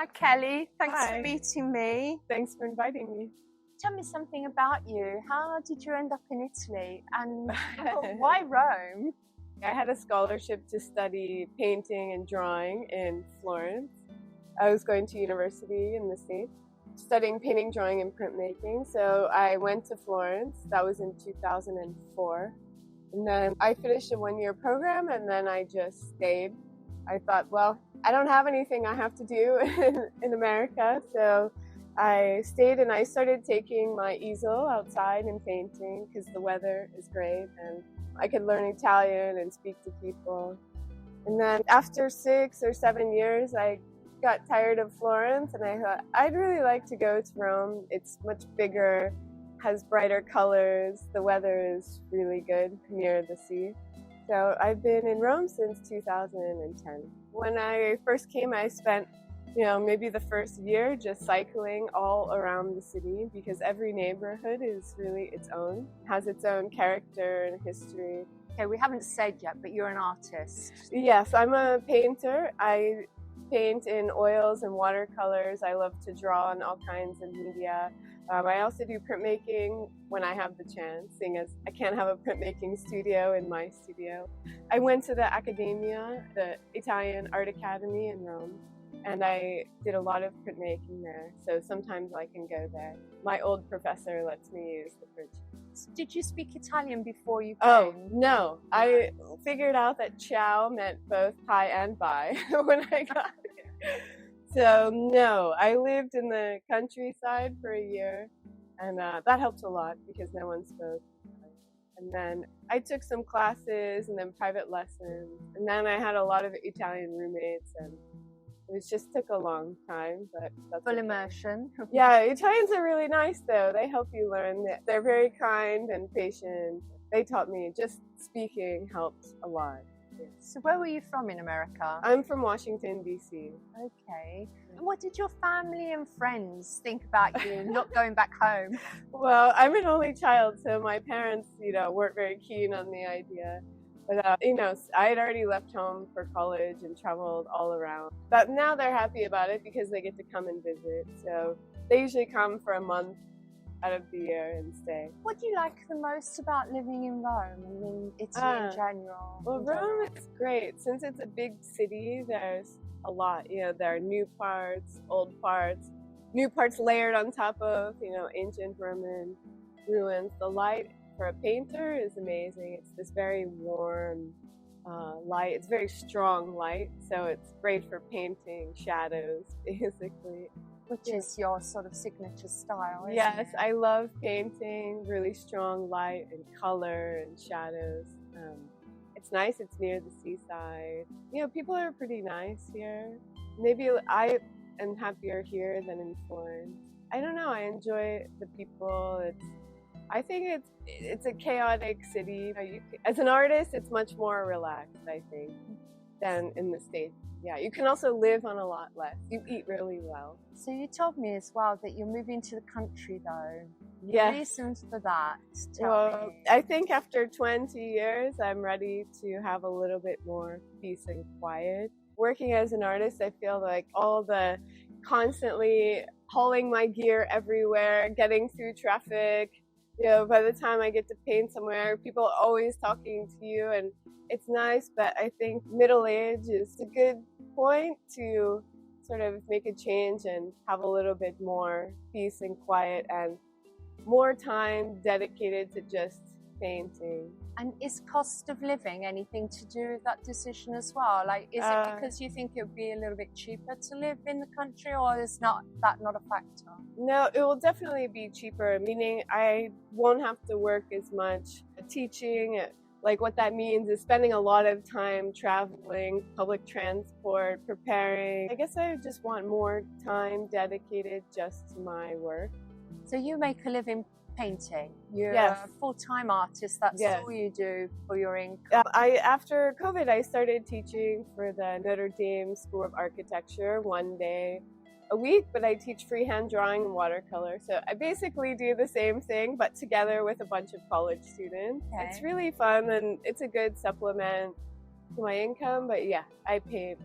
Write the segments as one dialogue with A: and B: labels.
A: Hi, Kelly. Thanks
B: Hi.
A: for meeting me.
B: Thanks for inviting me.
A: Tell me something about you. How did you end up in Italy? And why Rome?
B: I had a scholarship to study painting and drawing in Florence. I was going to university in the States, studying painting, drawing, and printmaking. So I went to Florence. That was in 2004. And then I finished a one-year program, and then I just stayed. I thought, well, I don't have anything I have to do in America. So I stayed and I started taking my easel outside and painting because the weather is great and I could learn Italian and speak to people. And then after 6 or 7 years, I got tired of Florence and I thought, I'd really like to go to Rome. It's much bigger, has brighter colors, the weather is really good near the sea. So I've been in Rome since 2010. When I first came, I spent maybe the first year just cycling all around the city because every neighborhood is really its own, has its own character and history.
A: Okay, we haven't said yet, but you're an artist.
B: Yes, I'm a painter. I paint in oils and watercolors. I love to draw on all kinds of media. I also do printmaking when I have the chance, seeing as I can't have a printmaking studio in my studio. I went to the Accademia, the Italian Art Academy in Rome, and I did a lot of printmaking there, so sometimes I can go there. My old professor lets me use the print.
A: Did you speak Italian before you came?
B: Oh, no. I figured out that ciao meant both hi and bye when I got here. So, no. I lived in the countryside for a year, and that helped a lot because no one spoke. And then I took some classes and then private lessons, and then I had a lot of Italian roommates, and it just took a long time, but that's
A: full
B: okay.
A: immersion.
B: Yeah, Italians are really nice though. They help you learn. They're very kind and patient. They taught me just speaking helped a lot. Yeah.
A: So where were you from in America?
B: I'm from Washington, D.C.
A: Okay. And what did your family and friends think about you not going back home?
B: Well, I'm an only child, so my parents, weren't very keen on the idea. But, I had already left home for college and traveled all around. But now they're happy about it because they get to come and visit. So they usually come for a month out of the year and stay.
A: What do you like the most about living in Rome and in Italy in general?
B: Well, Rome is great. Since it's a big city, there's a lot. There are new parts, old parts, new parts layered on top of, ancient Roman ruins. The light for a painter is amazing. It's this very warm light. It's very strong light, so it's great for painting shadows, basically.
A: Which is your sort of signature style, isn't
B: Yes,
A: it?
B: I love painting really strong light and color and shadows. It's nice. It's near the seaside. People are pretty nice here. Maybe I am happier here than in Florence. I don't know. I enjoy the people. I think it's a chaotic city. As an artist, it's much more relaxed, I think, than in the States. Yeah, you can also live on a lot less. You eat really well.
A: So you told me as well that you're moving to the country, though.
B: Yes.
A: Reasons for that?
B: Well,
A: Me.
B: I think after 20 years, I'm ready to have a little bit more peace and quiet. Working as an artist, I feel like all the constantly hauling my gear everywhere, getting through traffic, by the time I get to paint somewhere, people are always talking to you, and it's nice, but I think middle age is a good point to sort of make a change and have a little bit more peace and quiet and more time dedicated to just painting.
A: And is cost of living anything to do with that decision as well? Like, is it because you think it would be a little bit cheaper to live in the country, or is that not a factor?
B: No, it will definitely be cheaper, meaning I won't have to work as much teaching. Like, what that means is spending a lot of time traveling, public transport, preparing. I guess I just want more time dedicated just to my work.
A: So you make a living painting. You're
B: Yes.
A: a full-time artist. That's
B: Yes.
A: all you do for your income.
B: After COVID, I started teaching for the Notre Dame School of Architecture 1 day a week, but I teach freehand drawing and watercolor. So I basically do the same thing, but together with a bunch of college students.
A: Okay.
B: It's really fun, and it's a good supplement to my income. But yeah, I paint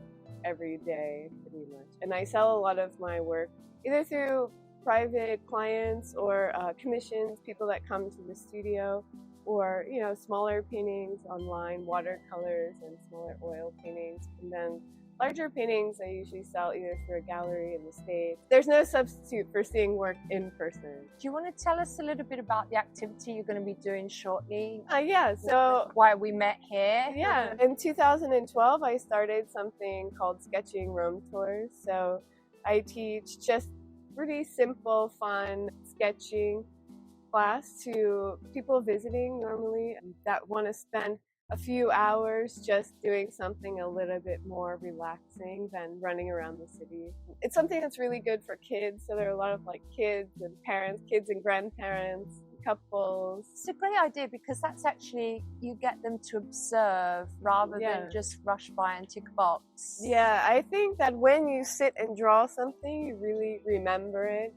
B: every day, pretty much. And I sell a lot of my work either through private clients or commissions, people that come to the studio, or, you know, smaller paintings online, watercolors and smaller oil paintings. And then larger paintings I usually sell either through a gallery in the States. There's no substitute for seeing work in person.
A: Do you want to tell us a little bit about the activity you're going to be doing shortly?
B: Yeah, so
A: why we met here?
B: Yeah, in 2012 I started something called Sketching Rome Tours. So I teach just pretty simple, fun sketching class to people visiting normally that want to spend a few hours just doing something a little bit more relaxing than running around the city. It's something that's really good for kids. So there are a lot of like kids and parents, kids and grandparents, couples.
A: It's a great idea because that's actually, you get them to observe rather than just rush by and tick a box.
B: Yeah, I think that when you sit and draw something, you really remember it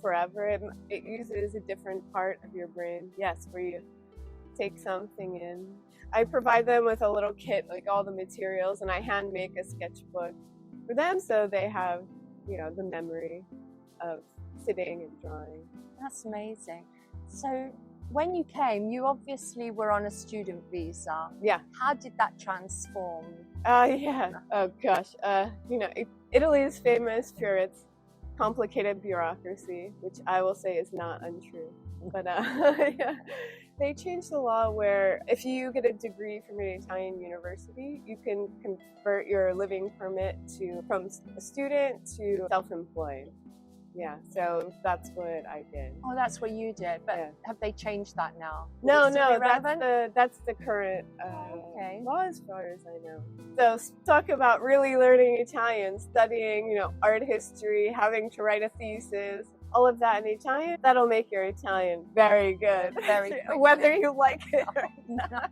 B: forever. It uses a different part of your brain, yes, where you take something in. I provide them with a little kit, like all the materials, and I hand make a sketchbook for them so they have, you know, the memory of sitting and drawing.
A: That's amazing. So when you came, you obviously were on a student visa.
B: Yeah.
A: How did that transform?
B: Yeah. Oh gosh. You know, Italy is famous for its complicated bureaucracy, which I will say is not untrue. But yeah. They changed the law where if you get a degree from an Italian university, you can convert your living permit from a student to self-employed. Yeah, so that's what I did.
A: Oh, that's what you did. But have they changed that now?
B: No, that's the current law as far as I know. So talk about really learning Italian, studying, you know, art history, having to write a thesis. All of that in Italian, that'll make your Italian very good, whether you like it or not.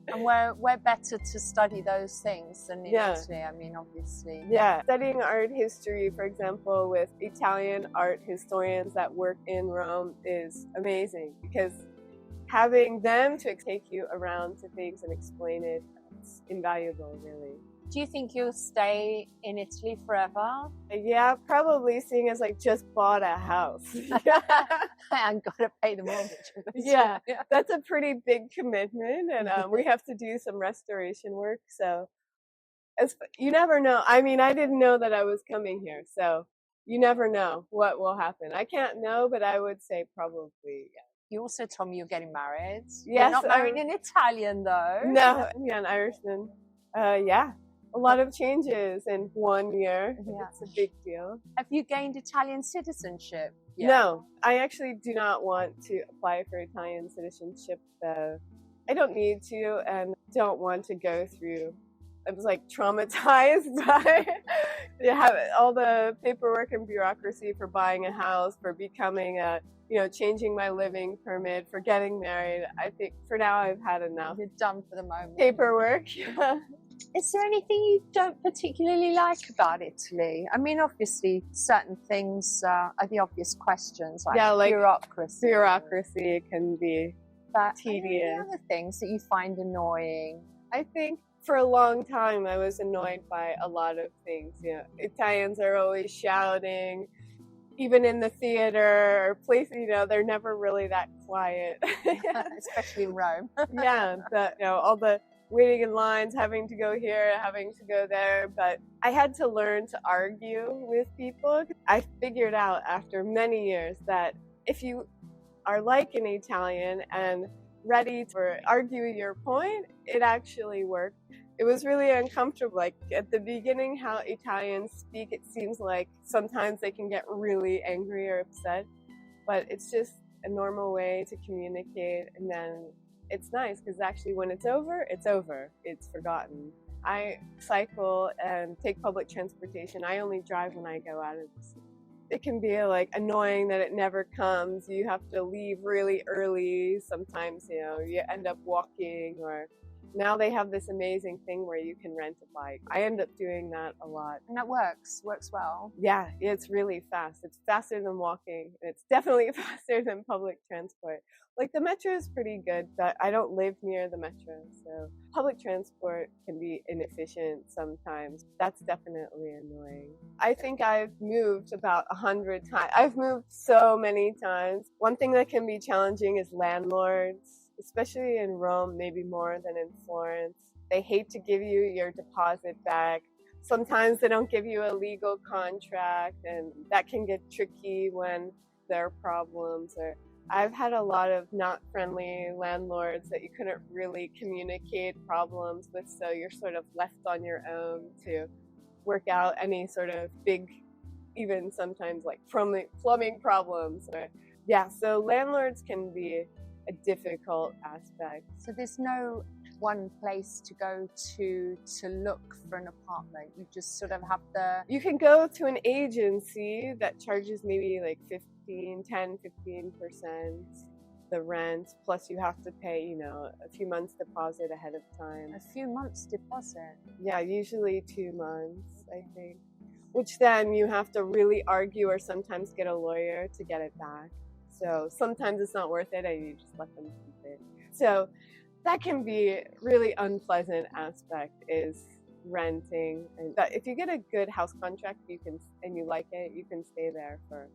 A: And we're better to study those things than in Italy, I mean, obviously.
B: Yeah, studying art history, for example, with Italian art historians that work in Rome is amazing because having them to take you around to things and explain it, it's invaluable, really.
A: Do you think you'll stay in Italy forever?
B: Yeah, probably, seeing as I just bought a house.
A: And got to pay the mortgage.
B: Yeah, that's a pretty big commitment, and we have to do some restoration work. So you never know. I mean, I didn't know that I was coming here, so you never know what will happen. I can't know, but I would say probably, yeah.
A: You also told me you're getting married.
B: Yes.
A: You're not married an Italian, though.
B: No, yeah, an Irishman. Yeah. A lot of changes in 1 year. Yeah. It's a big deal.
A: Have you gained Italian citizenship?
B: Yeah. No, I actually do not want to apply for Italian citizenship. I don't need to and don't want to go through. I was like traumatized by all the paperwork and bureaucracy for buying a house, for becoming changing my living permit, for getting married. I think for now I've had enough.
A: You're done for the moment.
B: Paperwork.
A: Is there anything you don't particularly like about Italy? I mean, obviously, certain things are the obvious questions, like bureaucracy.
B: Bureaucracy can be tedious.
A: Any other things that you find annoying?
B: I think for a long time I was annoyed by a lot of things. You know, Italians are always shouting, even in the theater or place. You know, they're never really that quiet,
A: especially in Rome.
B: Yeah, all the waiting in lines, having to go here, having to go there. But I had to learn to argue with people. I figured out after many years that if you are like an Italian and ready to argue your point, it actually worked. It was really uncomfortable. Like at the beginning, how Italians speak, it seems like sometimes they can get really angry or upset, but it's just a normal way to communicate. And then it's nice because actually when it's over, it's forgotten. I cycle and take public transportation. I only drive when I go out of the city. It can be like annoying that it never comes. You have to leave really early. Sometimes, you end up walking, or now they have this amazing thing where you can rent a bike. I end up doing that a lot.
A: And that works well.
B: Yeah, it's really fast. It's faster than walking. It's definitely faster than public transport. Like the metro is pretty good, but I don't live near the metro, so public transport can be inefficient sometimes. That's definitely annoying. I think I've moved about 100 times. I've moved so many times. One thing that can be challenging is landlords, especially in Rome, maybe more than in Florence. They hate to give you your deposit back. Sometimes they don't give you a legal contract, and that can get tricky when there are problems. Or I've had a lot of not friendly landlords that you couldn't really communicate problems with, so you're sort of left on your own to work out any sort of big, even sometimes like plumbing problems. So landlords can be a difficult aspect.
A: So there's no one place to go to look for an apartment. You just sort of have
B: You can go to an agency that charges maybe like 15% the rent, plus you have to pay, a few months deposit ahead of time.
A: A few months deposit?
B: Yeah, usually 2 months, I think. Which then you have to really argue or sometimes get a lawyer to get it back. So sometimes it's not worth it and you just let them keep it. So that can be really unpleasant aspect is renting. And that if you get a good house contract and you like it, you can stay there for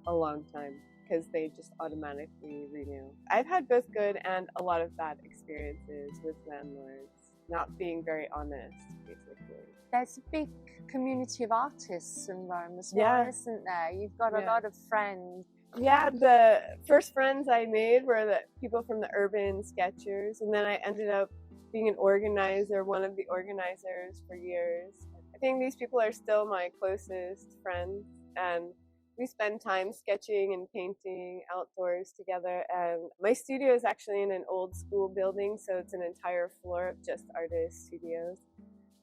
B: a long time because they just automatically renew. I've had both good and a lot of bad experiences with landlords not being very honest, basically.
A: There's a big community of artists in Rome as well, isn't there? You've got a lot of friends.
B: Yeah, the first friends I made were the people from the urban sketchers, and then I ended up being one of the organizers for years. I think these people are still my closest friends, and we spend time sketching and painting outdoors together. And my studio is actually in an old school building, so it's an entire floor of just artist studios,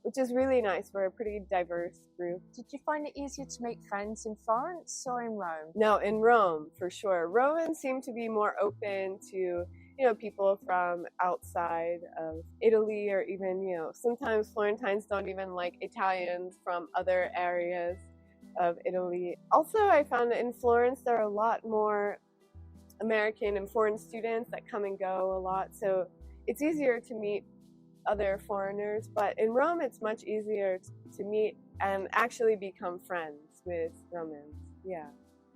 B: which is really nice. We're a pretty diverse group.
A: Did you find it easier to make friends in Florence or in Rome?
B: No, in Rome, for sure. Romans seem to be more open to, people from outside of Italy, or even, sometimes Florentines don't even like Italians from other areas of Italy. Also, I found that in Florence, there are a lot more American and foreign students that come and go a lot. So it's easier to meet other foreigners, but in Rome it's much easier to meet and actually become friends with Romans. Yeah.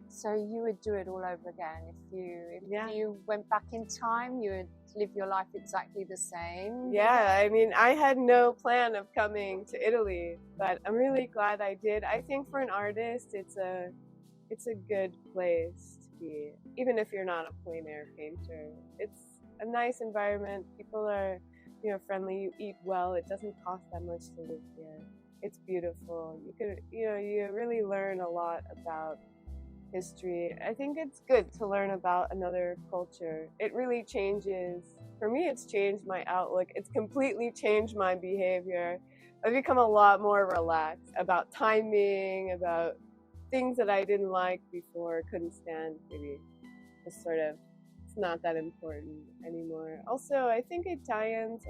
A: So you would do it all over again if you went back in time? You would live your life exactly the same?
B: Yeah, I mean, I had no plan of coming to Italy, but I'm really glad I did. I think for an artist, it's a good place to be, even if you're not a plein air painter. It's a nice environment. People are friendly, you eat well, it doesn't cost that much to live here. It's beautiful. You really learn a lot about history. I think it's good to learn about another culture. It really changes, for me it's changed my outlook. It's completely changed my behavior. I've become a lot more relaxed about timing, about things that I didn't like before, couldn't stand, maybe just sort of it's not that important anymore. Also, I think Italians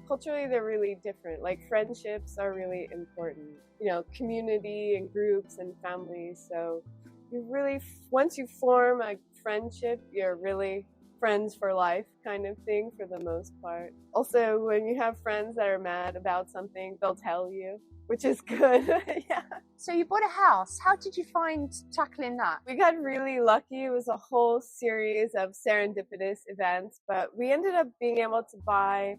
B: culturally they're really different. Like friendships are really important. Community and groups and families. So once you form a friendship, you're really friends for life kind of thing for the most part. Also, when you have friends that are mad about something, they'll tell you, which is good. Yeah.
A: So you bought a house. How did you find tackling that?
B: We got really lucky. It was a whole series of serendipitous events, but we ended up being able to buy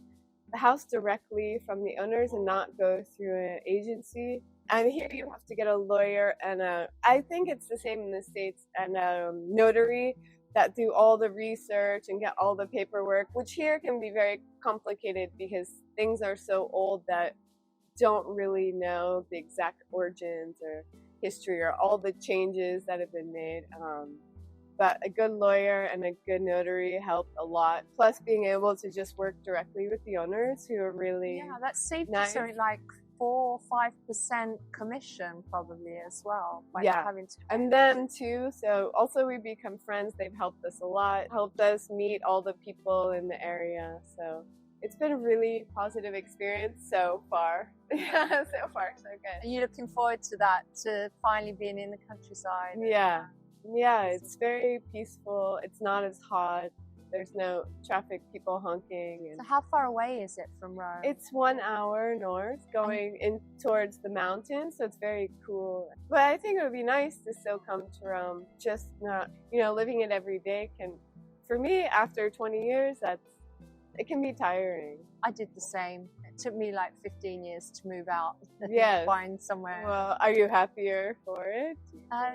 B: the house directly from the owners and not go through an agency. And here you have to get a lawyer and I think it's the same in the States, and a notary that do all the research and get all the paperwork, which here can be very complicated because things are so old that don't really know the exact origins or history or all the changes that have been made. But a good lawyer and a good notary helped a lot. Plus being able to just work directly with the owners who are really
A: that saved
B: nice.
A: You like 4 or 5% commission probably as well. By having to
B: and then too, so also we become friends. They've helped us a lot, helped us meet all the people in the area. So it's been a really positive experience so far. Yeah, so far so good.
A: Are you looking forward to that, to finally being in the countryside?
B: Yeah, it's very peaceful. It's not as hot. There's no traffic, people honking.
A: So how far away is it from Rome?
B: It's 1 hour north, going in towards the mountains, so it's very cool. But I think it would be nice to still come to Rome. Just not, living it every day can, for me, after 20 years, it can be tiring.
A: I did the same. It took me like 15 years to move out.
B: Yes.
A: Find somewhere.
B: Well, are you happier for it?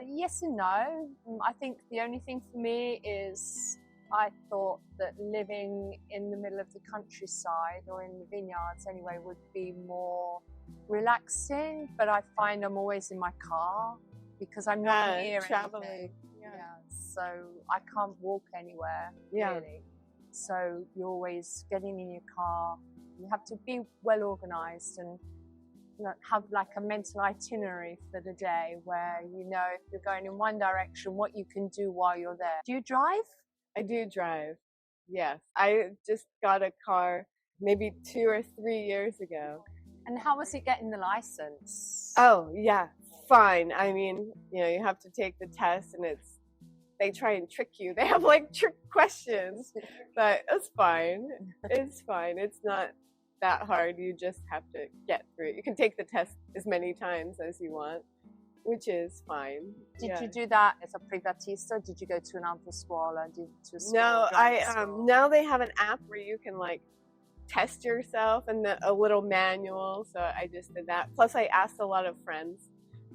A: Yes and no. I think the only thing for me is I thought that living in the middle of the countryside or in the vineyards anyway would be more relaxing, but I find I'm always in my car because I'm not near
B: traveling.
A: anything. Yeah. So I can't walk anywhere really. So you're always getting in your car. You have to be well organized and have like a mental itinerary for the day where if you're going in one direction, what you can do while you're there. Do you drive?
B: I do drive. Yes. I just got a car maybe 2 or 3 years ago.
A: And how was it getting the license?
B: Oh, yeah. Fine. I mean, you have to take the test and they try and trick you. They have like trick questions, but it's fine. It's fine. It's not that hard. You just have to get through it. You can take the test as many times as you want, which is fine.
A: Did you do that as a privatista? Did you go to an autoscuola?
B: No, now they have an app where you can like test yourself and a little manual. So I just did that. Plus I asked a lot of friends,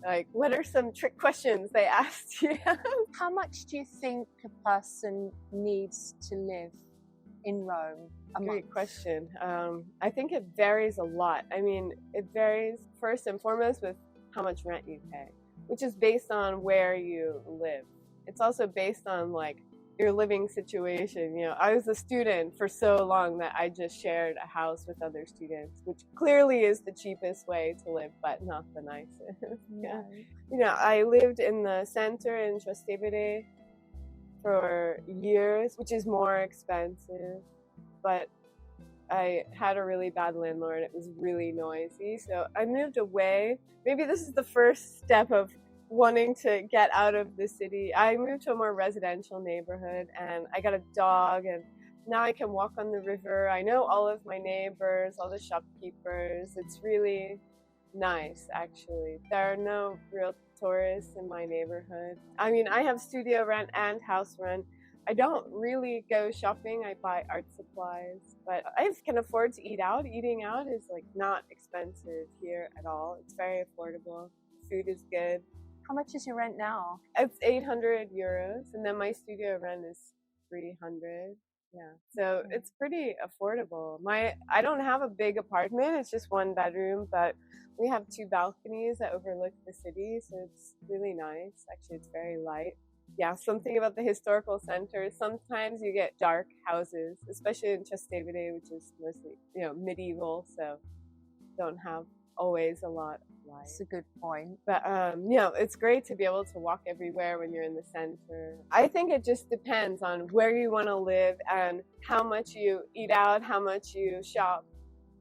B: like, what are some trick questions they asked you?
A: How much do you think a person needs to live in Rome?
B: Great question. I think it varies a lot. I mean, it varies first and foremost with how much rent you pay, which is based on where you live. It's also based on like your living situation. I was a student for so long that I just shared a house with other students, which clearly is the cheapest way to live, but not the nicest. Yeah. I lived in the center in Trastevere for years, which is more expensive, but I had a really bad landlord. It was really noisy, so I moved away. Maybe this is the first step of wanting to get out of the city. I moved to a more residential neighborhood and I got a dog, and now I can walk on the river. I know all of my neighbors, all the shopkeepers. It's really nice, actually. There are no real tourists in my neighborhood. I mean, I have studio rent and house rent. I don't really go shopping. I buy art supplies, but I can afford to eat out. Eating out is like not expensive here at all. It's very affordable. Food is good.
A: How much is your rent now?
B: It's 800 euros, and then my studio rent is 300. Yeah, so it's pretty affordable. I don't have a big apartment. It's just 1 bedroom, but we have 2 balconies that overlook the city, so it's really nice. Actually, it's very light. Yeah, something about the historical center. Sometimes you get dark houses, especially in Trastevere, which is mostly, medieval, so don't have always a lot of light.
A: That's a good point.
B: But, it's great to be able to walk everywhere when you're in the center. I think it just depends on where you want to live and how much you eat out, how much you shop,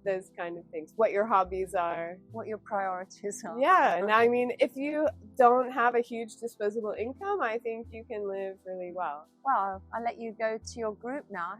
B: those kind of things, what your hobbies are.
A: What your priorities are.
B: Yeah, and I mean, if you don't have a huge disposable income, I think you can live really well.
A: Well, I'll let you go to your group now.